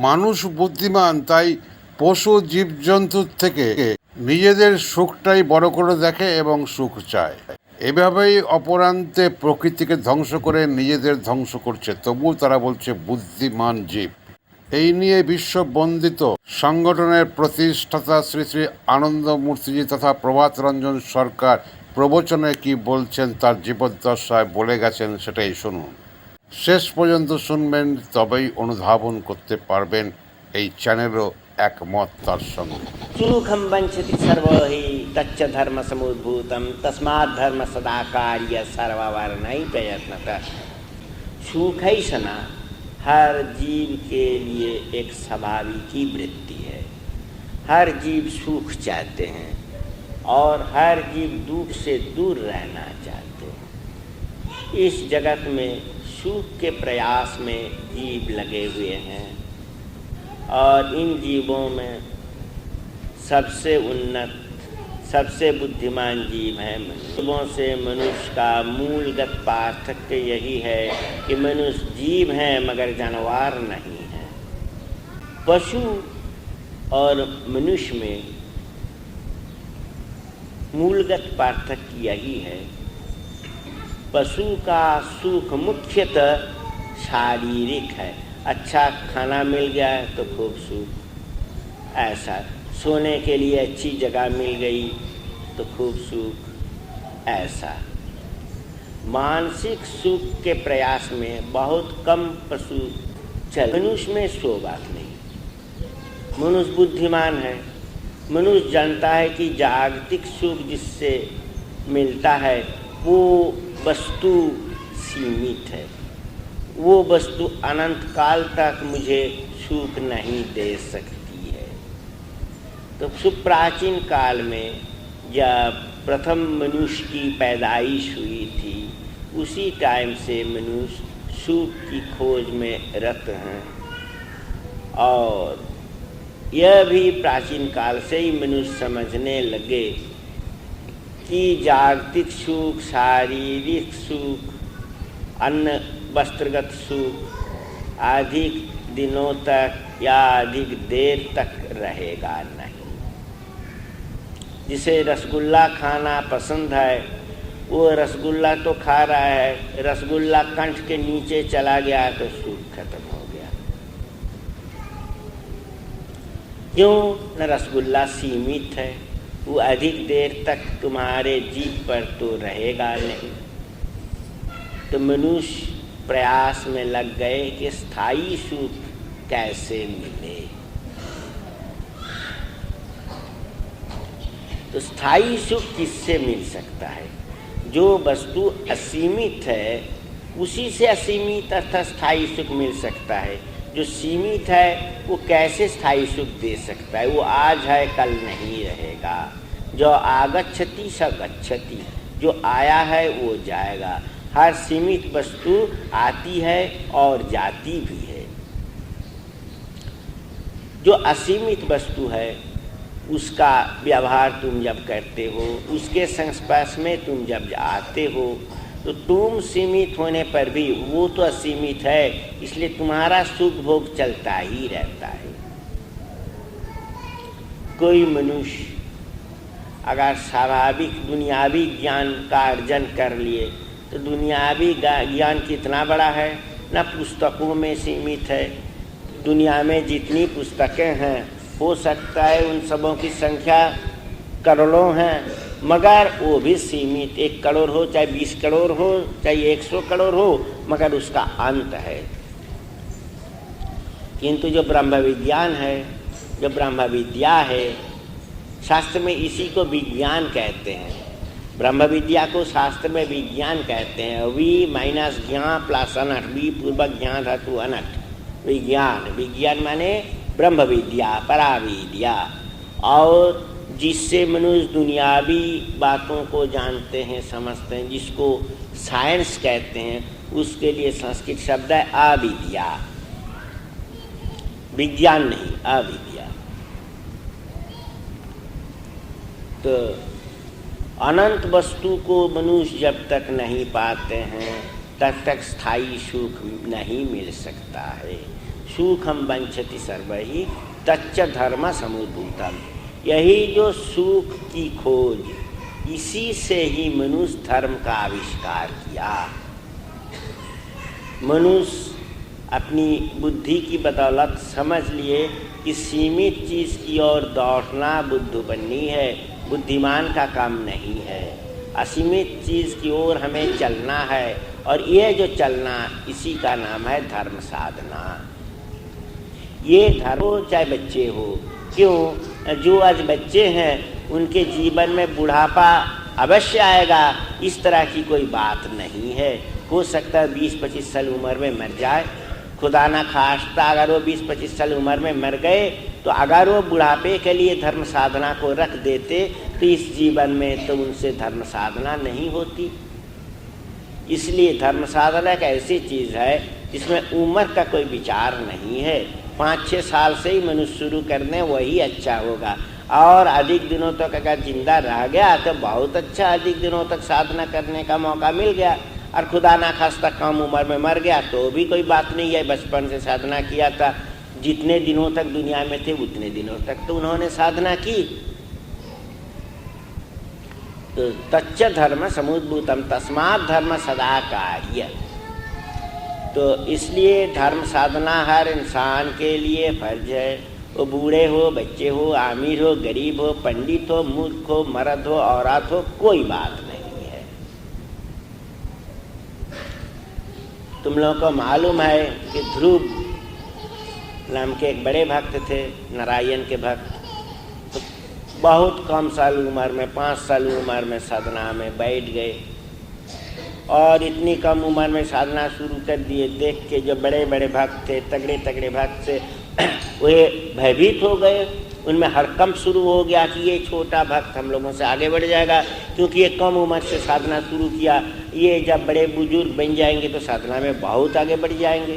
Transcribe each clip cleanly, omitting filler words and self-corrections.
মানুষ বুদ্ধিমান, তাই পশু জীবজন্তুর থেকে নিজেদের সুখটাই বড় করে দেখে এবং সুখ চায়। এভাবেই অপরান্তে প্রকৃতিকে ধ্বংস করে নিজেদের ধ্বংস করছে, তবুও তারা বলছে বুদ্ধিমান জীব। এই নিয়ে বিশ্ববন্দিত সংগঠনের প্রতিষ্ঠাতা শ্রী শ্রী আনন্দমূর্তিজি তথা প্রভাত রঞ্জন সরকার প্রবচনে কি বলছেন তার জীবদ্দশায় বলে গেছেন, সেটাই শুনুন। শেষ পর্যন্ত শুনবেন, তবেই অনুধাবন করতে পারবেন এই চ্যানেলও একমত তার সঙ্গে। सुखम वंशति सर्व हि तच्च धर्म समुद्भूतम तस्मात् धर्म सदा कार्य सर्ववर्णै प्रयत्नतः। सुख ही सना हर जीव के लिए एक स्वाभाविक ही वृत्ति है। हर जीव सुख चाहते हैं और हर जीव दुख से दूर रहना चाहते हैं। इस जगत में सुख के प्रयास में जीव लगे हुए हैं और इन जीवों में सबसे उन्नत, सबसे बुद्धिमान जीव है मनुष्य। जीवों से मनुष्य का मूलगत पार्थक्य यही है कि मनुष्य जीव हैं मगर जानवर नहीं है। पशु और मनुष्य में मूलगत पार्थक्य यही है। पशु का सुख मुख्यतः शारीरिक है। अच्छा खाना मिल गया तो खूब सुख, ऐसा सोने के लिए अच्छी जगह मिल गई तो खूब सुख, ऐसा। मानसिक सुख के प्रयास में बहुत कम पशु चल। मनुष्य में सो बात नहीं। मनुष्य बुद्धिमान है। मनुष्य जानता है कि जागतिक सुख जिससे मिलता है वो वस्तु सीमित है, वो वस्तु अनंत काल तक मुझे सुख नहीं दे सकती। तो सुप्राचीन काल में जब प्रथम मनुष्य की पैदाइश हुई थी उसी टाइम से मनुष्य सुख की खोज में रत हैं और यह भी प्राचीन काल से ही मनुष्य समझने लगे कि जागतिक सुख, शारीरिक सुख, अन्न वस्त्रगत सुख अधिक दिनों तक या अधिक देर तक रहेगा नहीं। जिसे रसगुल्ला खाना पसंद है वो रसगुल्ला तो खा रहा है, रसगुल्ला कंठ के नीचे चला गया तो सुख खत्म हो गया। क्यों? न रसगुल्ला सीमित है, वो अधिक देर तक तुम्हारे जीभ पर तो रहेगा नहीं। तो मनुष्य प्रयास में लग गए कि स्थायी सुख कैसे मिले। तो स्थायी सुख किससे मिल सकता है? जो वस्तु असीमित है उसी से असीमित अर्थात स्थायी सुख मिल सकता है। जो सीमित है वो कैसे स्थायी सुख दे सकता है? वो आज है कल नहीं रहेगा। जो आगच्छति स गच्छति, जो आया है वो जाएगा। हर सीमित वस्तु आती है और जाती भी है। जो असीमित वस्तु है उसका व्यवहार तुम जब करते हो, उसके संस्पर्श में तुम जब आते हो तो तुम सीमित होने पर भी वो तो असीमित है, इसलिए तुम्हारा सुख भोग चलता ही रहता है। कोई मनुष्य अगर स्वाभाविक दुनियावी ज्ञान का अर्जन कर लिए तो दुनियावी ज्ञान कितना बड़ा है, न पुस्तकों में सीमित है। दुनिया में जितनी पुस्तकें हैं हो सकता है उन सबों की संख्या करोड़ों हैं, मगर वो भी सीमित। 1 करोड़ हो चाहे 20 करोड़ हो चाहे 100 करोड़ हो, मगर उसका अंत है। किंतु जो ब्रह्म विज्ञान है, जो ब्रह्म विद्या है, शास्त्र में इसी को विज्ञान कहते हैं। ब्रह्म विद्या को शास्त्र में विज्ञान कहते हैं। वी माइनस ज्ञान प्लस अनट, वी पूर्वक ज्ञान धातु अनट, विज्ञान। विज्ञान माने ब्रह्म विद्या, पराविद्या, और जिससे मनुष्य दुनियावी बातों को जानते हैं, समझते हैं, जिसको साइंस कहते हैं। उसके लिए संस्कृत शब्द है अविद्या, विज्ञान नहीं, अविद्या। तो अनंत वस्तु को मनुष्य जब तक नहीं पाते हैं तब तक स्थायी सुख नहीं मिल सकता है। सुखम वंचति सर्वहि तच्च धर्म समुद्भूतम। यही जो सुख की खोज, इसी से ही मनुष्य धर्म का आविष्कार किया। मनुष्य अपनी बुद्धि की बदौलत समझ लिए कि सीमित चीज़ की ओर दौड़ना बुद्धूपनी है, बुद्धिमान का काम नहीं है। असीमित चीज़ की ओर हमें चलना है, और ये जो चलना, इसी का नाम है धर्म साधना। ये धर्म हो चाहे बच्चे हो, क्यों? जो आज बच्चे हैं उनके जीवन में बुढ़ापा अवश्य आएगा, इस तरह की कोई बात नहीं है। हो सकता है 20-25 साल उम्र में मर जाए, खुदा ना खास्ता अगर वो 20-25 साल उम्र में मर गए तो अगर वो बुढ़ापे के लिए धर्म साधना को रख देते तो इस जीवन में तो उनसे धर्म साधना नहीं होती। इसलिए धर्म साधना एक ऐसी चीज़ है जिसमें उम्र का कोई विचार नहीं है। 5-6 साल से ही मनुष्य शुरू करने वही अच्छा होगा, और अधिक दिनों तक अगर जिंदा रह गया तो बहुत अच्छा, अधिक दिनों तक साधना करने का मौका मिल गया। और खुदा ना खास्ता कम उम्र में मर गया तो भी कोई बात नहीं है, बचपन से साधना किया था, जितने दिनों तक दुनिया में थे उतने दिनों तक तो उन्होंने साधना की। तो तच्च धर्म समुद्भूतम तस्मात् धर्म सदा कार्य। तो इसलिए धर्म साधना हर इंसान के लिए फर्ज है। वो बूढ़े हो, बच्चे हो, अमीर हो, गरीब हो, पंडित हो, मूर्ख हो, मर्द हो, औरत हो, कोई बात नहीं है। तुम लोगों को मालूम है कि ध्रुव नाम के एक बड़े भक्त थे, नारायण के भक्त। तो बहुत कम साल उम्र में, 5 साल उम्र में साधना में बैठ गए, और इतनी कम उम्र में साधना शुरू कर दिए। देख के जो बड़े बड़े भक्त थे, तगड़े तगड़े भक्त थे, वे भयभीत हो गए। उनमें हड़कंप शुरू हो गया कि ये छोटा भक्त हम लोगों से आगे बढ़ जाएगा, क्योंकि ये कम उम्र से साधना शुरू किया, ये जब बड़े बुजुर्ग बन जाएंगे तो साधना में बहुत आगे बढ़ जाएंगे।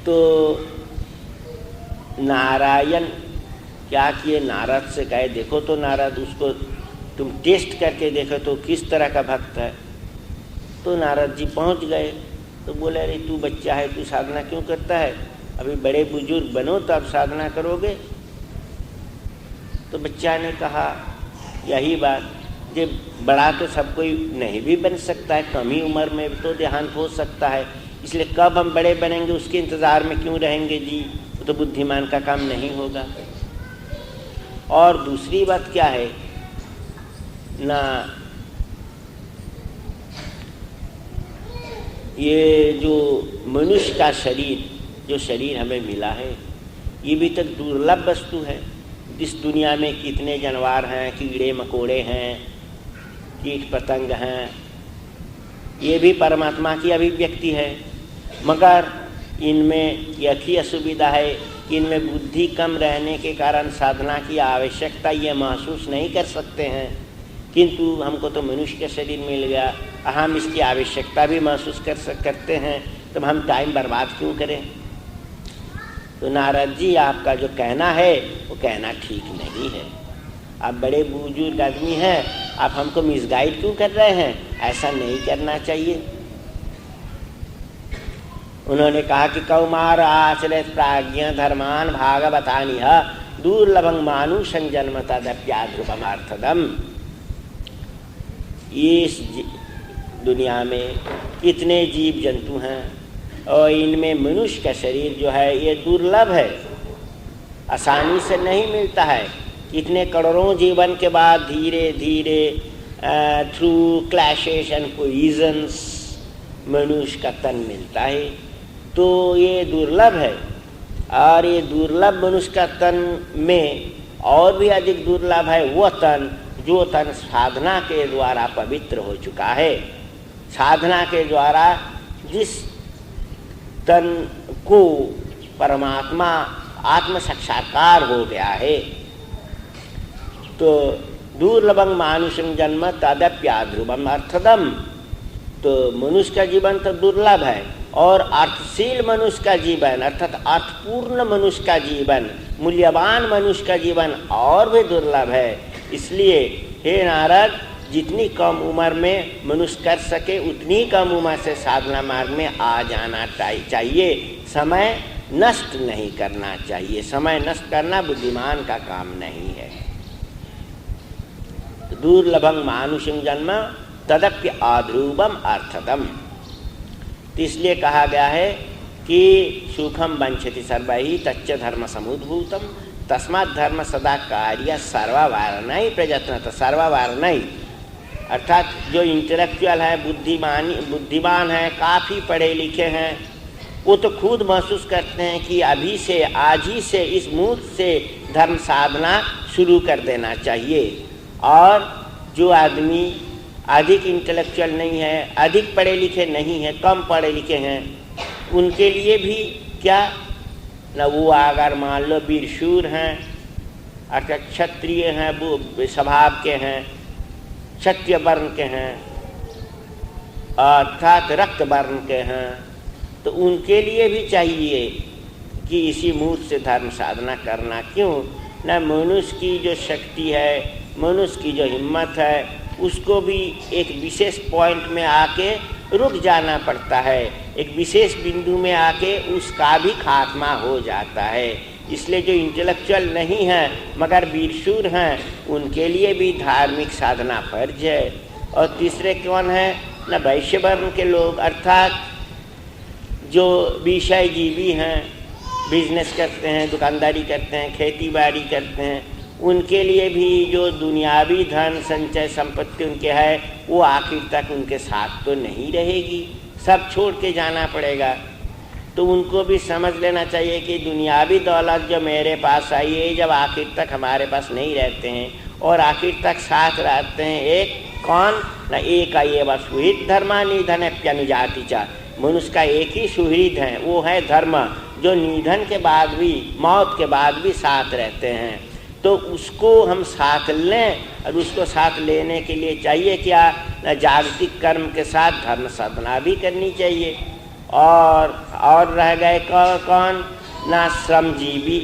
तो नारायण क्या किए, नारद से कहे देखो तो नारद, उसको तुम टेस्ट करके देखो तो किस तरह का भक्त है। तो नारद जी पहुंच गए तो बोले अरे तू बच्चा है, तू साधना क्यों करता है, अभी बड़े बुजुर्ग बनो तब साधना करोगे। तो बच्चा ने कहा यही बात, जब बड़ा तो सब कोई नहीं भी बन सकता है, कम ही उम्र में तो देहांत हो सकता है, इसलिए कब हम बड़े बनेंगे उसके इंतज़ार में क्यों रहेंगे जी, वो तो बुद्धिमान का काम नहीं होगा। और दूसरी बात क्या है ना, ये जो मनुष्य का शरीर, जो शरीर हमें मिला है, ये भी तक दुर्लभ वस्तु है। इस दुनिया में कितने जानवर हैं, कीड़े मकोड़े हैं, कीट पतंग हैं, ये भी परमात्मा की अभिव्यक्ति है। मगर इनमें यह ही असुविधा है कि इनमें बुद्धि कम रहने के कारण साधना की आवश्यकता ये महसूस नहीं कर सकते हैं। किंतु हमको तो मनुष्य का शरीर मिल गया, हम इसकी आवश्यकता भी महसूस करते हैं, तो हम टाइम बर्बाद क्यों करें। तो नारद जी आपका जो कहना है वो कहना ठीक नहीं है, आप बड़े बुजुर्ग आदमी हैं, आप हमको मिसगाइड क्यों कर रहे हैं, ऐसा नहीं करना चाहिए। उन्होंने कहा कि कौमार आचरित प्राज्ञ धर्मान भागवतानि दुर्लभं मानुषं जन्म तदप्याध्रुवमर्थदम। इस दुनिया में कितने जीव जंतु हैं, और इनमें मनुष्य का शरीर जो है ये दुर्लभ है, आसानी से नहीं मिलता है। कितने करोड़ों जीवन के बाद धीरे धीरे थ्रू क्लैशेस एंड कोलिजन्स मनुष्य का तन मिलता है, तो ये दुर्लभ है। और ये दुर्लभ मनुष्य का तन में और भी अधिक दुर्लभ है वो तन जो तन साधना के द्वारा पवित्र हो चुका है। साधना के द्वारा जिस तन को परमात्मा आत्म साक्षात्कार हो गया है, तो दुर्लभं मानुषं जन्म तदप्याध्रुवम अर्थदम। तो मनुष्य का जीवन तो दुर्लभ है, और अर्थशील मनुष्य का जीवन अर्थात अर्थपूर्ण मनुष्य का जीवन, मूल्यवान मनुष्य का जीवन और भी दुर्लभ है। इसलिए हे नारद, जितनी कम उम्र में मनुष्य कर सके उतनी कम उम्र से साधना मार्ग में आ जाना चाहिए। समय नष्ट नहीं करना चाहिए। समय नष्ट करना बुद्धिमान का काम नहीं है। दुर्लभं मानुषं जन्म तदप्य आध्रुवम अर्थदम। तो इसलिए कहा गया है कि सुखम वंचति सर्वैः तच्च धर्म समुद्भूतम तस्मात् धर्म सदा कार्य सर्ववारणै प्रयत्नतः। सर्ववारणै अर्थात जो इंटेलेक्चुअल है, बुद्धिमान है, काफ़ी पढ़े लिखे हैं, वो तो खुद महसूस करते हैं कि अभी से, आज ही से, इस मुहूर्त से धर्म साधना शुरू कर देना चाहिए। और जो आदमी अधिक इंटेलेक्चुअल नहीं है, अधिक पढ़े लिखे नहीं हैं, कम पढ़े लिखे हैं, उनके लिए भी क्या न, वो अगर मान लो वीरशूर हैं, अर्थात क्षत्रिय हैं, वो स्वभाव के हैं, क्षत्रिय वर्ण के हैं, अर्थात रक्त वर्ण के हैं, तो उनके लिए भी चाहिए कि इसी मुहूर्त से धर्म साधना करना। क्यों न, मनुष्य की जो शक्ति है, मनुष्य की जो हिम्मत है, उसको भी एक विशेष पॉइंट में आके रुक जाना पड़ता है। एक विशेष बिंदु में आके उसका भी खात्मा हो जाता है। इसलिए जो इंटेलेक्चुअल नहीं हैं मगर वीरशूर हैं, उनके लिए भी धार्मिक साधना फर्ज है। और तीसरे कौन है न, वैश्य वर्ण के लोग, अर्थात जो विषय जीवी हैं, बिजनेस करते हैं, दुकानदारी करते हैं, खेती बाड़ी करते हैं, उनके लिए भी जो दुनियावी धन संचय संपत्ति उनके है, वो आखिर तक उनके साथ तो नहीं रहेगी, सब छोड़ के जाना पड़ेगा। तो उनको भी समझ लेना चाहिए कि दुनियावी दौलत जो मेरे पास आई है, जब आखिर तक हमारे पास नहीं रहते हैं और आखिर तक साथ रहते हैं, एक कौन न, एक एव सुहृद धर्मा निधनप्यनुजाति चा। मनुष्य का एक ही सुहृद है, वो है धर्म, जो निधन के बाद भी, मौत के बाद भी साथ रहते हैं। तो उसको हम साथ लें, और उसको साथ लेने के लिए चाहिए क्या न, जागतिक कर्म के साथ धर्म साधना भी करनी चाहिए। और रह गए कौन ना, श्रमजीवी,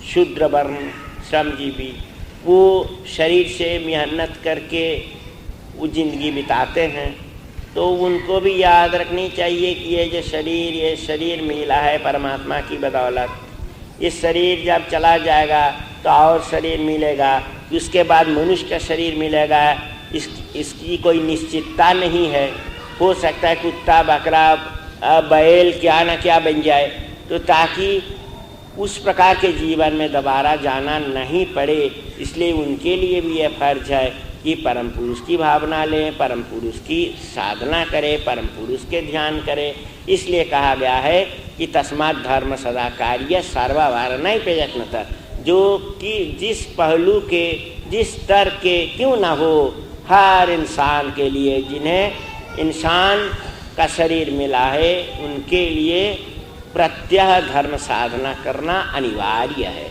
शूद्र वर्ण श्रमजीवी, वो शरीर से मेहनत करके वो जिंदगी बिताते हैं। तो उनको भी याद रखनी चाहिए कि ये शरीर मिला है परमात्मा की बदौलत। इस शरीर जब चला जाएगा तो और शरीर मिलेगा, उसके बाद मनुष्य का शरीर मिलेगा। इसकी कोई निश्चितता नहीं है, हो सकता है कुत्ता, बकरा, बैल, क्या ना क्या बन जाए। तो ताकि उस प्रकार के जीवन में दोबारा जाना नहीं पड़े, इसलिए उनके लिए भी यह फर्ज है कि परम पुरुष की भावना लें, परम पुरुष की साधना करें, परम पुरुष के ध्यान करें। इसलिए कहा गया है कि तस्मात् धर्म सदा कार्य सर्ववारणै प्रयत्नतः। जो कि जिस पहलू के, जिस स्तर के क्यों ना हो, हर इंसान के लिए, जिन्हें इंसान का शरीर मिला है, उनके लिए प्रत्यह धर्म साधना करना अनिवार्य है।